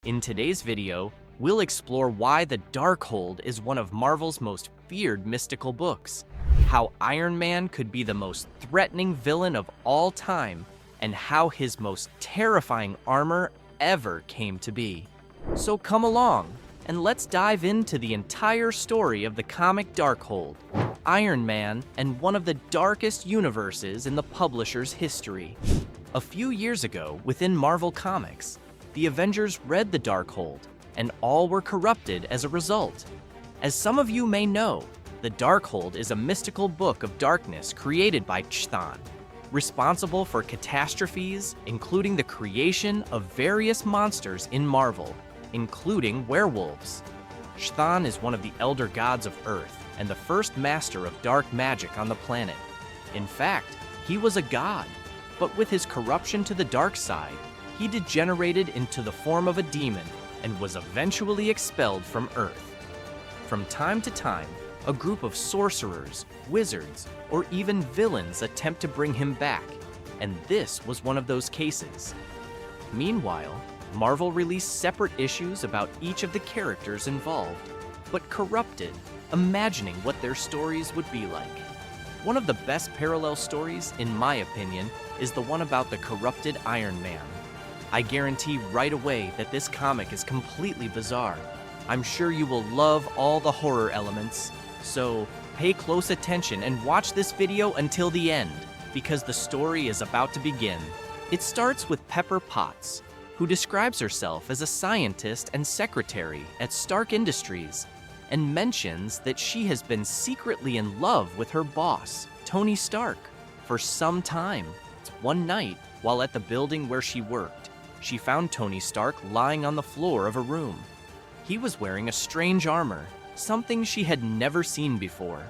In today's video, we'll explore why the Darkhold is one of Marvel's most feared mystical books, how Iron Man could be the most threatening villain of all time, and how his most terrifying armor ever came to be. So come along, and let's dive into the entire story of the comic Darkhold, Iron Man, and one of the darkest universes in the publisher's history. A few years ago, within Marvel Comics, the Avengers read the Darkhold, and all were corrupted as a result. As some of you may know, the Darkhold is a mystical book of darkness created by Chthon, responsible for catastrophes, including the creation of various monsters in Marvel, including werewolves. Chthon is one of the elder gods of Earth and the first master of dark magic on the planet. In fact, he was a god, but with his corruption to the dark side, he degenerated into the form of a demon and was eventually expelled from Earth. From time to time, a group of sorcerers, wizards, or even villains attempt to bring him back, and this was one of those cases. Meanwhile, Marvel released separate issues about each of the characters involved, but corrupted, imagining what their stories would be like. One of the best parallel stories, in my opinion, is the one about the corrupted Iron Man. I guarantee right away that this comic is completely bizarre. I'm sure you will love all the horror elements, so pay close attention and watch this video until the end, because the story is about to begin. It starts with Pepper Potts, who describes herself as a scientist and secretary at Stark Industries, and mentions that she has been secretly in love with her boss, Tony Stark, for some time. One night, while at the building where she worked, she found Tony Stark lying on the floor of a room. He was wearing a strange armor, something she had never seen before.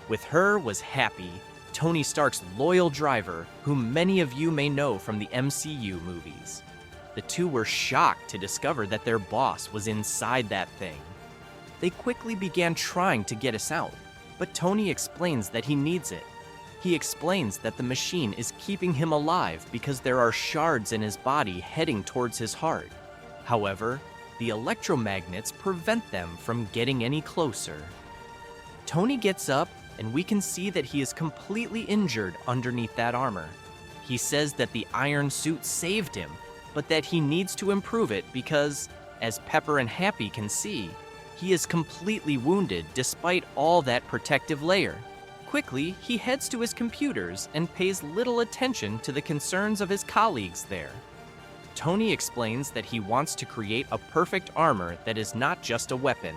With her was Happy, Tony Stark's loyal driver, whom many of you may know from the MCU movies. The two were shocked to discover that their boss was inside that thing. They quickly began trying to get us out, but Tony explains that he needs it. He explains that the machine is keeping him alive because there are shards in his body heading towards his heart. However, the electromagnets prevent them from getting any closer. Tony gets up, and we can see that he is completely injured underneath that armor. He says that the iron suit saved him, but that he needs to improve it because, as Pepper and Happy can see, he is completely wounded despite all that protective layer. Quickly, he heads to his computers and pays little attention to the concerns of his colleagues there. Tony explains that he wants to create a perfect armor that is not just a weapon.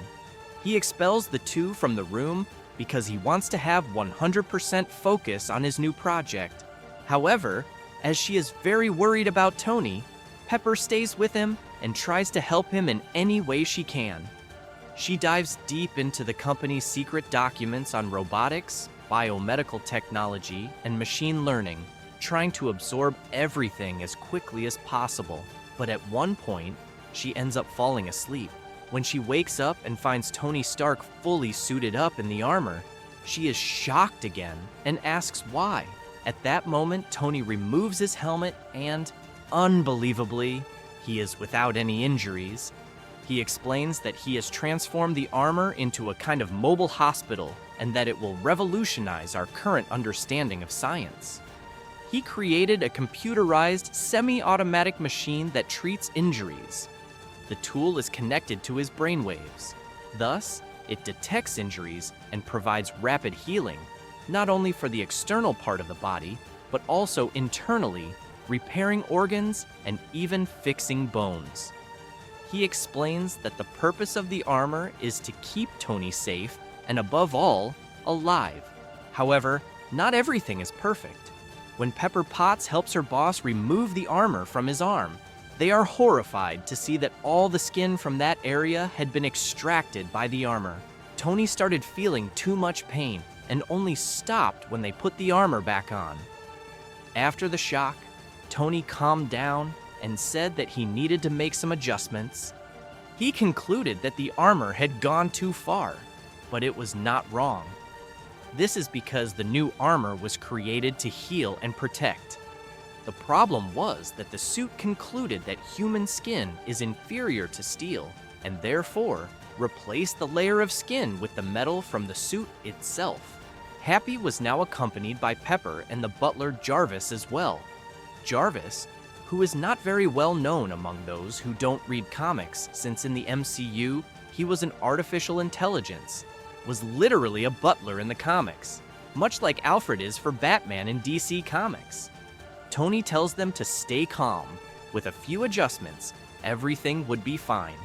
He expels the two from the room because he wants to have 100% focus on his new project. However, as she is very worried about Tony, Pepper stays with him and tries to help him in any way she can. She dives deep into the company's secret documents on robotics, biomedical technology, and machine learning, trying to absorb everything as quickly as possible. But at one point, she ends up falling asleep. When she wakes up and finds Tony Stark fully suited up in the armor, she is shocked again and asks why. At that moment, Tony removes his helmet and, unbelievably, he is without any injuries. He explains that he has transformed the armor into a kind of mobile hospital and that it will revolutionize our current understanding of science. He created a computerized, semi-automatic machine that treats injuries. The tool is connected to his brainwaves. Thus, it detects injuries and provides rapid healing, not only for the external part of the body, but also internally, repairing organs and even fixing bones. He explains that the purpose of the armor is to keep Tony safe and, above all, alive. However, not everything is perfect. When Pepper Potts helps her boss remove the armor from his arm, they are horrified to see that all the skin from that area had been extracted by the armor. Tony started feeling too much pain and only stopped when they put the armor back on. After the shock, Tony calmed down and said that he needed to make some adjustments. He concluded that the armor had gone too far, but it was not wrong. This is because the new armor was created to heal and protect. The problem was that the suit concluded that human skin is inferior to steel, and therefore replaced the layer of skin with the metal from the suit itself. Happy was now accompanied by Pepper and the butler Jarvis as well. Jarvis, who is not very well known among those who don't read comics since in the MCU he was an artificial intelligence, was literally a butler in the comics, much like Alfred is for Batman in DC Comics. Tony tells them to stay calm. With a few adjustments, everything would be fine.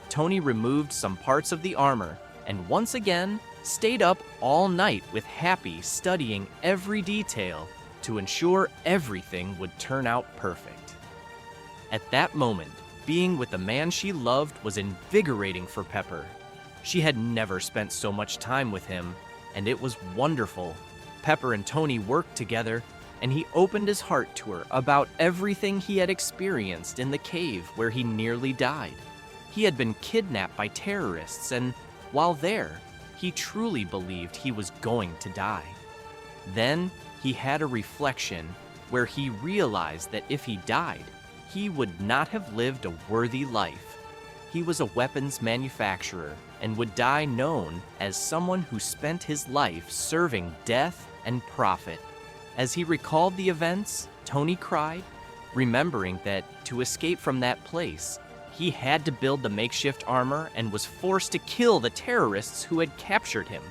Tony removed some parts of the armor and once again stayed up all night with Happy studying every detail to ensure everything would turn out perfect. At that moment, being with the man she loved was invigorating for Pepper. She had never spent so much time with him, and it was wonderful. Pepper and Tony worked together, and he opened his heart to her about everything he had experienced in the cave where he nearly died. He had been kidnapped by terrorists, and while there, he truly believed he was going to die. Then he had a reflection where he realized that if he died, he would not have lived a worthy life. He was a weapons manufacturer and would die known as someone who spent his life serving death and profit. As he recalled the events, Tony cried, remembering that to escape from that place, he had to build the makeshift armor and was forced to kill the terrorists who had captured him.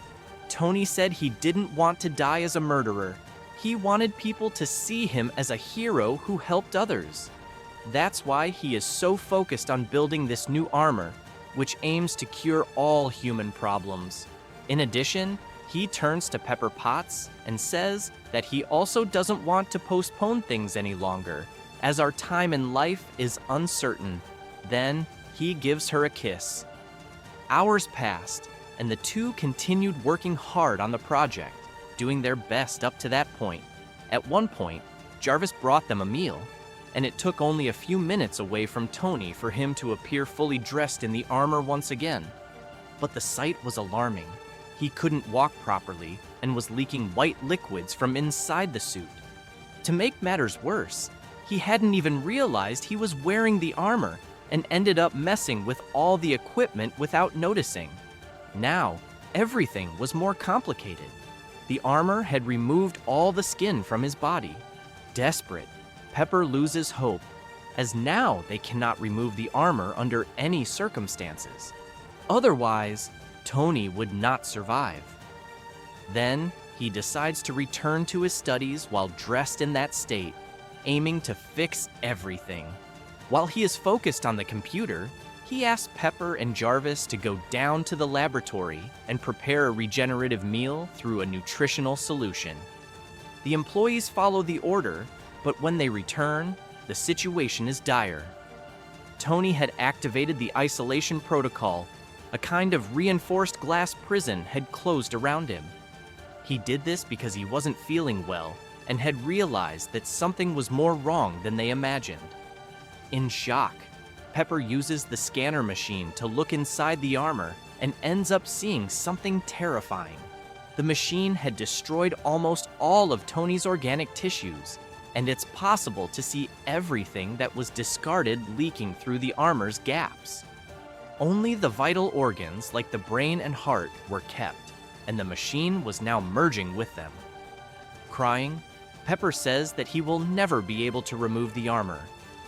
Tony said he didn't want to die as a murderer. He wanted people to see him as a hero who helped others. That's why he is so focused on building this new armor, which aims to cure all human problems. In addition, he turns to Pepper Potts and says that he also doesn't want to postpone things any longer, as our time in life is uncertain. Then he gives her a kiss. Hours passed, and the two continued working hard on the project, doing their best up to that point. At one point, Jarvis brought them a meal, and it took only a few minutes away from Tony for him to appear fully dressed in the armor once again. But the sight was alarming. He couldn't walk properly and was leaking white liquids from inside the suit. To make matters worse, he hadn't even realized he was wearing the armor and ended up messing with all the equipment without noticing. Now, everything was more complicated. The armor had removed all the skin from his body. Desperate, Pepper loses hope, as now they cannot remove the armor under any circumstances. Otherwise, Tony would not survive. Then, he decides to return to his studies while dressed in that state, aiming to fix everything. While he is focused on the computer, he asks Pepper and Jarvis to go down to the laboratory and prepare a regenerative meal through a nutritional solution. The employees follow the order, but when they return, the situation is dire. Tony had activated the isolation protocol. A kind of reinforced glass prison had closed around him. He did this because he wasn't feeling well and had realized that something was more wrong than they imagined. In shock, Pepper uses the scanner machine to look inside the armor and ends up seeing something terrifying. The machine had destroyed almost all of Tony's organic tissues, and it's possible to see everything that was discarded leaking through the armor's gaps. Only the vital organs, like the brain and heart, were kept, and the machine was now merging with them. Crying, Pepper says that he will never be able to remove the armor,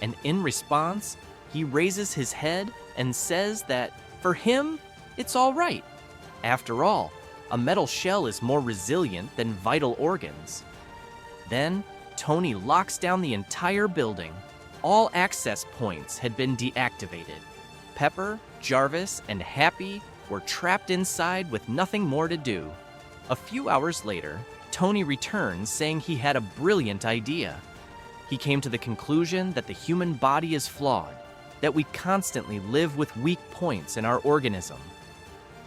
and in response, he raises his head and says that, for him, it's all right. After all, a metal shell is more resilient than vital organs. Then, Tony locks down the entire building. All access points had been deactivated. Pepper, Jarvis, and Happy were trapped inside with nothing more to do. A few hours later, Tony returns saying he had a brilliant idea. He came to the conclusion that the human body is flawed, that we constantly live with weak points in our organism.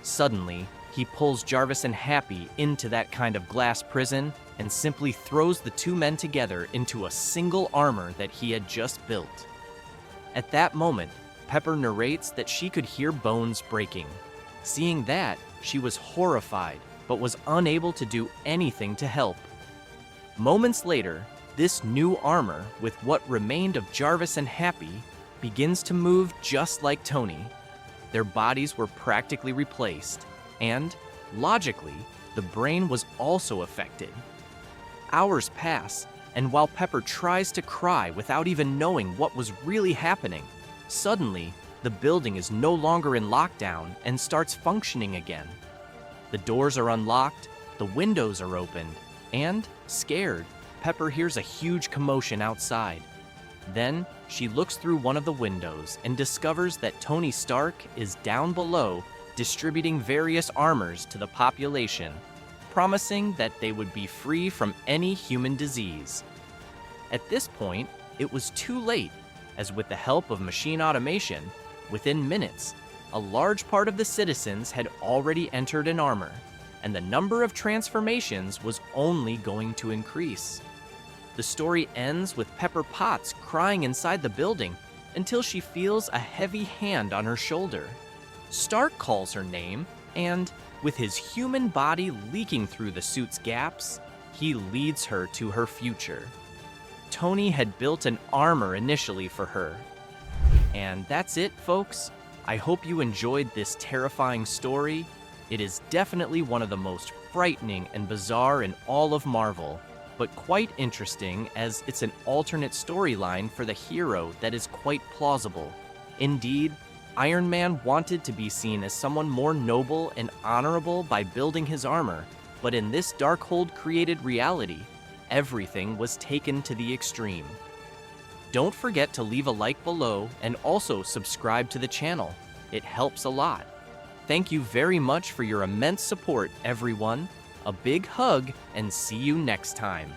Suddenly, he pulls Jarvis and Happy into that kind of glass prison and simply throws the two men together into a single armor that he had just built. At that moment, Pepper narrates that she could hear bones breaking. Seeing that, she was horrified, but was unable to do anything to help. Moments later, This new armor, with what remained of Jarvis and Happy, begins to move just like Tony. Their bodies were practically replaced, and, logically, the brain was also affected. Hours pass, and while Pepper tries to cry without even knowing what was really happening, suddenly, the building is no longer in lockdown and starts functioning again. The doors are unlocked, the windows are opened, and, scared, Pepper hears a huge commotion outside. Then, she looks through one of the windows and discovers that Tony Stark is down below distributing various armors to the population, promising that they would be free from any human disease. At this point, it was too late, as with the help of machine automation, within minutes, a large part of the citizens had already entered an armor, and the number of transformations was only going to increase. The story ends with Pepper Potts crying inside the building until she feels a heavy hand on her shoulder. Stark calls her name, and, with his human body leaking through the suit's gaps, he leads her to her future. Tony had built an armor initially for her. And that's it, folks. I hope you enjoyed this terrifying story. It is definitely one of the most frightening and bizarre in all of Marvel, but quite interesting as it's an alternate storyline for the hero that is quite plausible. Indeed, Iron Man wanted to be seen as someone more noble and honorable by building his armor, but in this Darkhold created reality, everything was taken to the extreme. Don't forget to leave a like below and also subscribe to the channel. It helps a lot. Thank you very much for your immense support, everyone. A big hug, and see you next time.